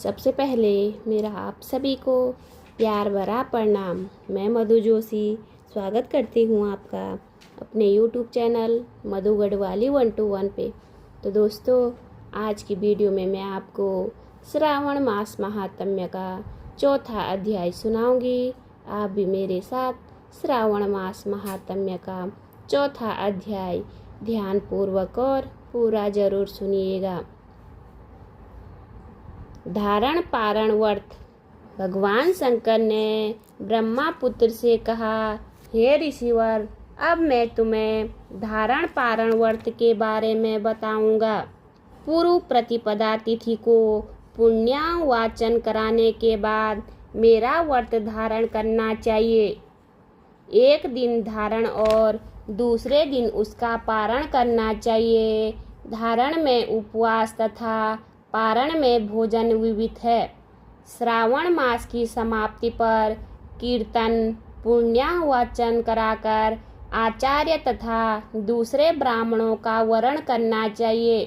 सबसे पहले मेरा आप सभी को प्यार भरा प्रणाम। मैं मधु जोशी स्वागत करती हूँ आपका अपने यूट्यूब चैनल मधु गढ़वाली 121 पे। तो दोस्तों, आज की वीडियो में मैं आपको श्रावण मास महात्म्य का चौथा अध्याय सुनाऊंगी। आप भी मेरे साथ श्रावण मास महात्म्य का चौथा अध्याय ध्यानपूर्वक और पूरा जरूर सुनिएगा। धारण पारण व्रत। भगवान शंकर ने ब्रह्मा पुत्र से कहा, हे ऋषिवर, अब मैं तुम्हें धारण पारण व्रत के बारे में बताऊंगा। पूर्व प्रतिपदा तिथि को पुण्यावाचन कराने के बाद मेरा व्रत धारण करना चाहिए। एक दिन धारण और दूसरे दिन उसका पारण करना चाहिए। धारण में उपवास तथा पारण में भोजन विविध है। श्रावण मास की समाप्ति पर कीर्तन पुण्यावाचन कराकर आचार्य तथा दूसरे ब्राह्मणों का वरण करना चाहिए।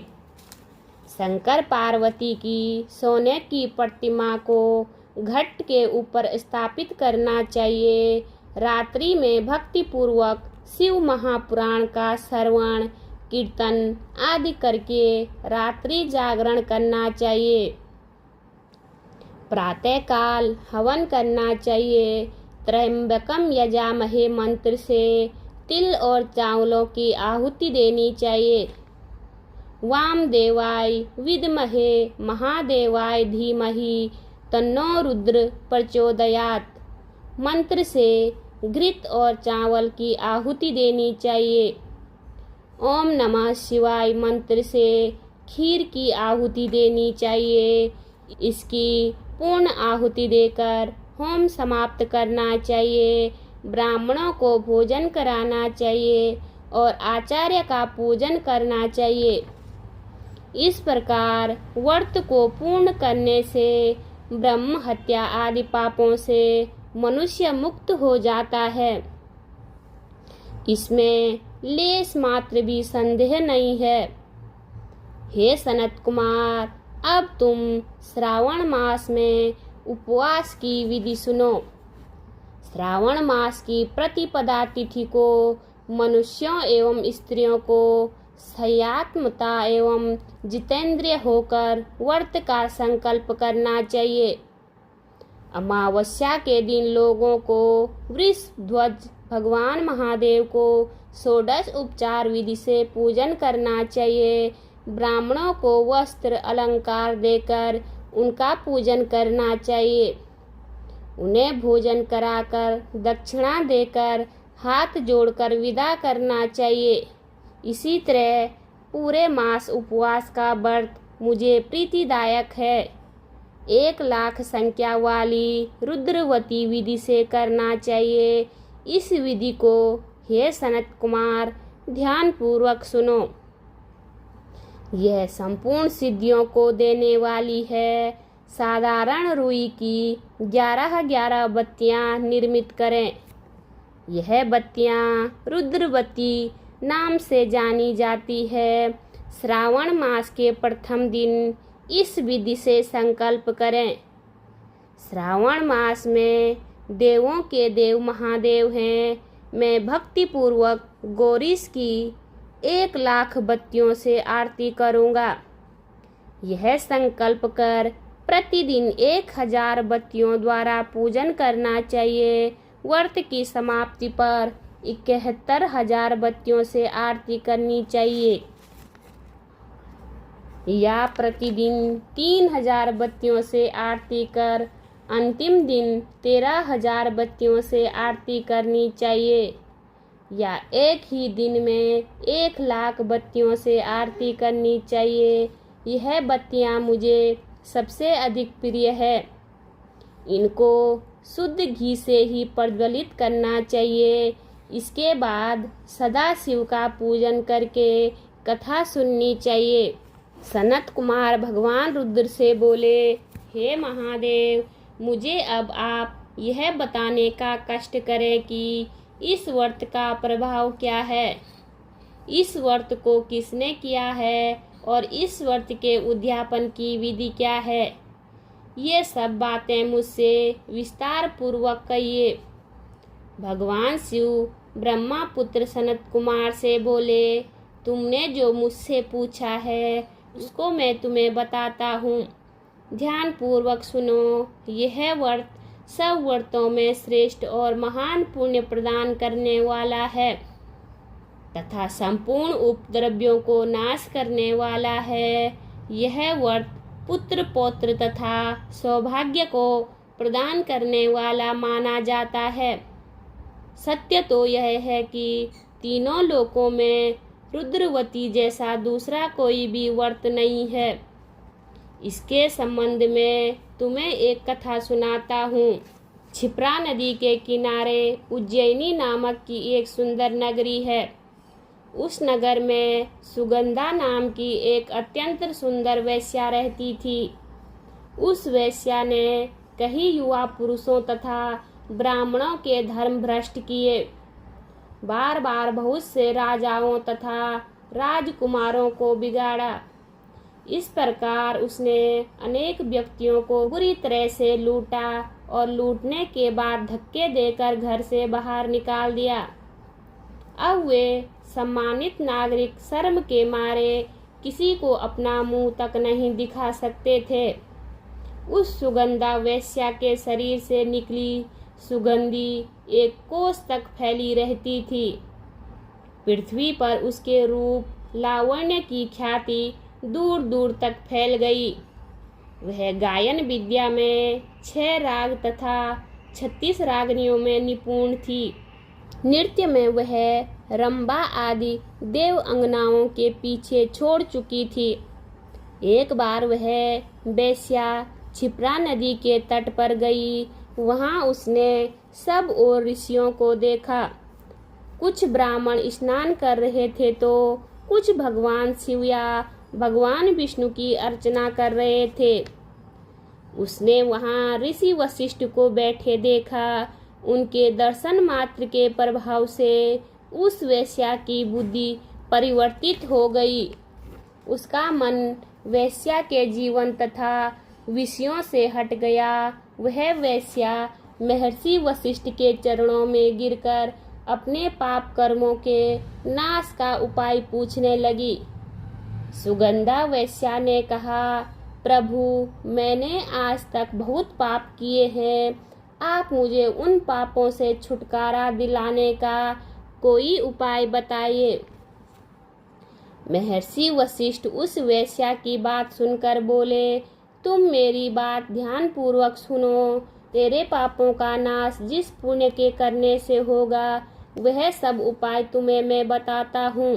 शंकर पार्वती की सोने की प्रतिमा को घट के ऊपर स्थापित करना चाहिए। रात्रि में भक्ति पूर्वक शिव महापुराण का श्रवण कीर्तन आदि करके रात्रि जागरण करना चाहिए। प्रातः काल हवन करना चाहिए। त्र्यंबकम यजामहे मंत्र से तिल और चावलों की आहुति देनी चाहिए। वामदेवाय विद्महे महादेवाय धीमहि तन्नो रुद्र प्रचोदयात् मंत्र से घृत और चावल की आहुति देनी चाहिए। ओम नमः शिवाय मंत्र से खीर की आहुति देनी चाहिए। इसकी पूर्ण आहुति देकर होम समाप्त करना चाहिए। ब्राह्मणों को भोजन कराना चाहिए और आचार्य का पूजन करना चाहिए। इस प्रकार व्रत को पूर्ण करने से ब्रह्म हत्या आदि पापों से मनुष्य मुक्त हो जाता है। इसमें लेस मात्र भी संदेह नहीं है। हे सनत कुमार, अब तुम श्रावण मास में उपवास की विधि सुनो। श्रावण मास की प्रतिपदा तिथि को मनुष्यों एवं स्त्रियों को संयमता एवं जितेंद्रिय होकर व्रत का संकल्प करना चाहिए। अमावस्या के दिन लोगों को वृषध्वज भगवान महादेव को षोडश उपचार विधि से पूजन करना चाहिए। ब्राह्मणों को वस्त्र अलंकार देकर उनका पूजन करना चाहिए। उन्हें भोजन कराकर दक्षिणा देकर हाथ जोड़कर विदा करना चाहिए। इसी तरह पूरे मास उपवास का व्रत मुझे प्रीतिदायक है। 1,00,000 संख्या वाली रुद्रवती विधि से करना चाहिए। इस विधि को हे सनत कुमार ध्यान पूर्वक सुनो। यह संपूर्ण सिद्धियों को देने वाली है। साधारण रुई की 11 बत्तियां निर्मित करें। यह बत्तियां रुद्रवती नाम से जानी जाती है। श्रावण मास के प्रथम दिन इस विधि से संकल्प करें। श्रावण मास में देवों के देव महादेव हैं। मैं भक्ति पूर्वक गौरीश की 1,00,000 बत्तियों से आरती करूँगा। यह संकल्प कर प्रतिदिन 1,000 बत्तियों द्वारा पूजन करना चाहिए। व्रत की समाप्ति पर 71,000 बत्तियों से आरती करनी चाहिए या प्रतिदिन 3,000 बत्तियों से आरती कर अंतिम दिन 13,000 बत्तियों से आरती करनी चाहिए या एक ही दिन में 1,00,000 बत्तियों से आरती करनी चाहिए। यह बत्तियां मुझे सबसे अधिक प्रिय है। इनको शुद्ध घी से ही प्रज्वलित करना चाहिए। इसके बाद सदा शिव का पूजन करके कथा सुननी चाहिए। सनत कुमार भगवान रुद्र से बोले, हे महादेव, मुझे अब आप यह बताने का कष्ट करें कि इस व्रत का प्रभाव क्या है। इस व्रत को किसने किया है और इस व्रत के उद्यापन की विधि क्या है। ये सब बातें मुझसे विस्तार पूर्वक कहिए। भगवान शिव ब्रह्मा पुत्र सनत कुमार से बोले, तुमने जो मुझसे पूछा है उसको मैं तुम्हें बताता हूँ। ध्यान पूर्वक सुनो। यह व्रत सब व्रतों में श्रेष्ठ और महान पुण्य प्रदान करने वाला है तथा संपूर्ण उपद्रव्यों को नाश करने वाला है। यह व्रत पुत्र पौत्र तथा सौभाग्य को प्रदान करने वाला माना जाता है। सत्य तो यह है कि तीनों लोकों में रुद्रवती जैसा दूसरा कोई भी व्रत नहीं है। इसके संबंध में तुम्हें एक कथा सुनाता हूँ। क्षिप्रा नदी के किनारे उज्जैनी नामक की एक सुंदर नगरी है। उस नगर में सुगंधा नाम की एक अत्यंत सुंदर वेश्या रहती थी। उस वेश्या ने कई युवा पुरुषों तथा ब्राह्मणों के धर्म भ्रष्ट किए। बार बार बहुत से राजाओं तथा राजकुमारों को बिगाड़ा। इस प्रकार उसने अनेक व्यक्तियों को बुरी तरह से लूटा और लूटने के बाद धक्के देकर घर से बाहर निकाल दिया। अब वे सम्मानित नागरिक शर्म के मारे किसी को अपना मुंह तक नहीं दिखा सकते थे। उस सुगंधा वेश्या के शरीर से निकली सुगंधी एक कोस तक फैली रहती थी। पृथ्वी पर उसके रूप लावण्य की ख्याति दूर दूर तक फैल गई। वह गायन विद्या में 6 राग तथा 36 रागनियों में निपुण थी। नृत्य में वह रंबा आदि देव अंगनाओं के पीछे छोड़ चुकी थी। एक बार वह वेश्या क्षिप्रा नदी के तट पर गई। वहां उसने सब और ऋषियों को देखा। कुछ ब्राह्मण स्नान कर रहे थे तो कुछ भगवान शिव या भगवान विष्णु की अर्चना कर रहे थे। उसने वहां ऋषि वशिष्ठ को बैठे देखा। उनके दर्शन मात्र के प्रभाव से उस वेश्या की बुद्धि परिवर्तित हो गई। उसका मन वेश्या के जीवन तथा विषयों से हट गया। वह वेश्या महर्षि वशिष्ठ के चरणों में गिरकर अपने पाप कर्मों के नाश का उपाय पूछने लगी। सुगंधा वेश्या ने कहा, प्रभु, मैंने आज तक बहुत पाप किए हैं। आप मुझे उन पापों से छुटकारा दिलाने का कोई उपाय बताइए। महर्षि वशिष्ठ उस वेश्या की बात सुनकर बोले, तुम मेरी बात ध्यान पूर्वक सुनो। तेरे पापों का नाश जिस पुण्य के करने से होगा वह सब उपाय तुम्हें मैं बताता हूँ।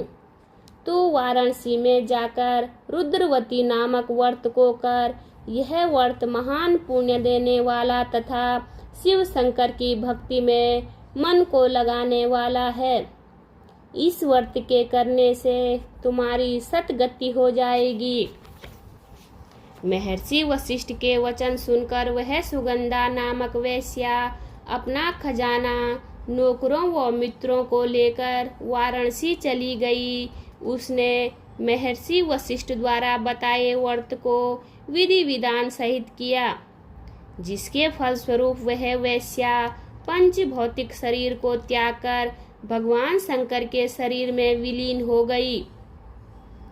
तू वाराणसी में जाकर रुद्रवती नामक व्रत को कर। यह व्रत महान पुण्य देने वाला तथा शिव शंकर की भक्ति में मन को लगाने वाला है। इस व्रत के करने से तुम्हारी सतगति हो जाएगी। महर्षि वशिष्ठ के वचन सुनकर वह सुगंधा नामक वेश्या अपना खजाना, नौकरों व मित्रों को लेकर वाराणसी चली गई। उसने महर्षि वशिष्ठ द्वारा बताए व्रत को विधि विधान सहित किया, जिसके फलस्वरूप वह वेश्या पंच भौतिक शरीर को त्याग कर भगवान शंकर के शरीर में विलीन हो गई।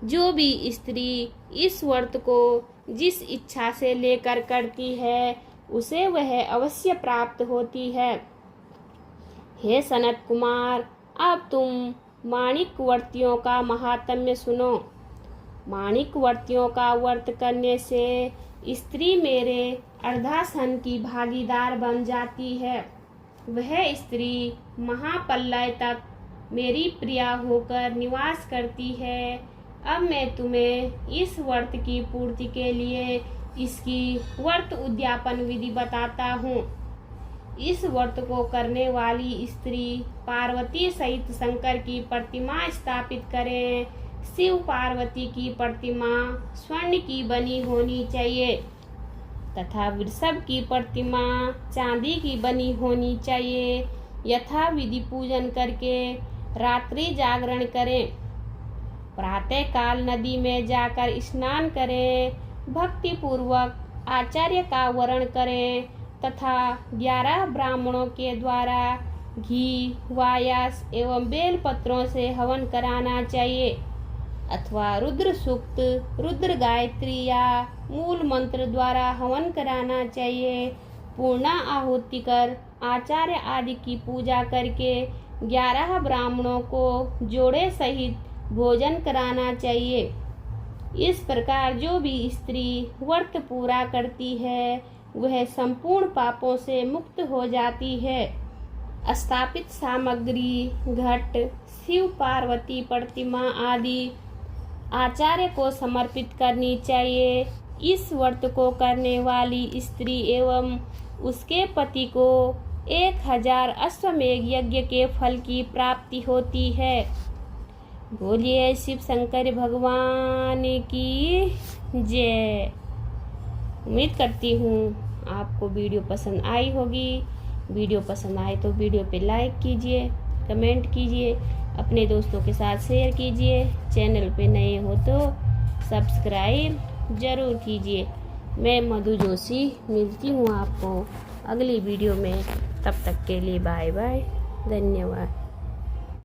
जो भी स्त्री इस व्रत को जिस इच्छा से लेकर करती है उसे वह अवश्य प्राप्त होती है। हे सनत कुमार, अब तुम माणिकवर्तियों का महात्म्य सुनो। माणिकवर्तियों का व्रत करने से स्त्री मेरे अर्धासन की भागीदार बन जाती है। वह स्त्री महाप्रलय तक मेरी प्रिया होकर निवास करती है। अब मैं तुम्हें इस व्रत की पूर्ति के लिए इसकी व्रत उद्यापन विधि बताता हूँ। इस व्रत को करने वाली स्त्री पार्वती सहित शंकर की प्रतिमा स्थापित करें। शिव पार्वती की प्रतिमा स्वर्ण की बनी होनी चाहिए तथा वृषभ की प्रतिमा चांदी की बनी होनी चाहिए। यथा विधि पूजन करके रात्रि जागरण करें। प्रातः काल नदी में जाकर स्नान करें। भक्ति पूर्वक आचार्य का वर्ण करें तथा 11 ब्राह्मणों के द्वारा घी, वायस एवं बेल पत्रों से हवन कराना चाहिए अथवा रुद्र सूक्त, रुद्र गायत्री या मूल मंत्र द्वारा हवन कराना चाहिए। पूर्णा आहुति कर आचार्य आदि की पूजा करके 11 ब्राह्मणों को जोड़े सहित भोजन कराना चाहिए। इस प्रकार जो भी स्त्री व्रत पूरा करती है वह संपूर्ण पापों से मुक्त हो जाती है। स्थापित सामग्री घट, शिव पार्वती प्रतिमा आदि आचार्य को समर्पित करनी चाहिए। इस व्रत को करने वाली स्त्री एवं उसके पति को 1000 अश्वमेघ यज्ञ के फल की प्राप्ति होती है। बोलिए शिव शंकर भगवान की जय। उम्मीद करती हूँ आपको वीडियो पसंद आई होगी। वीडियो पसंद आए तो वीडियो पे लाइक कीजिए, कमेंट कीजिए, अपने दोस्तों के साथ शेयर कीजिए। चैनल पे नए हो तो सब्सक्राइब ज़रूर कीजिए। मैं मधु जोशी मिलती हूँ आपको अगली वीडियो में। तब तक के लिए बाय बाय, धन्यवाद।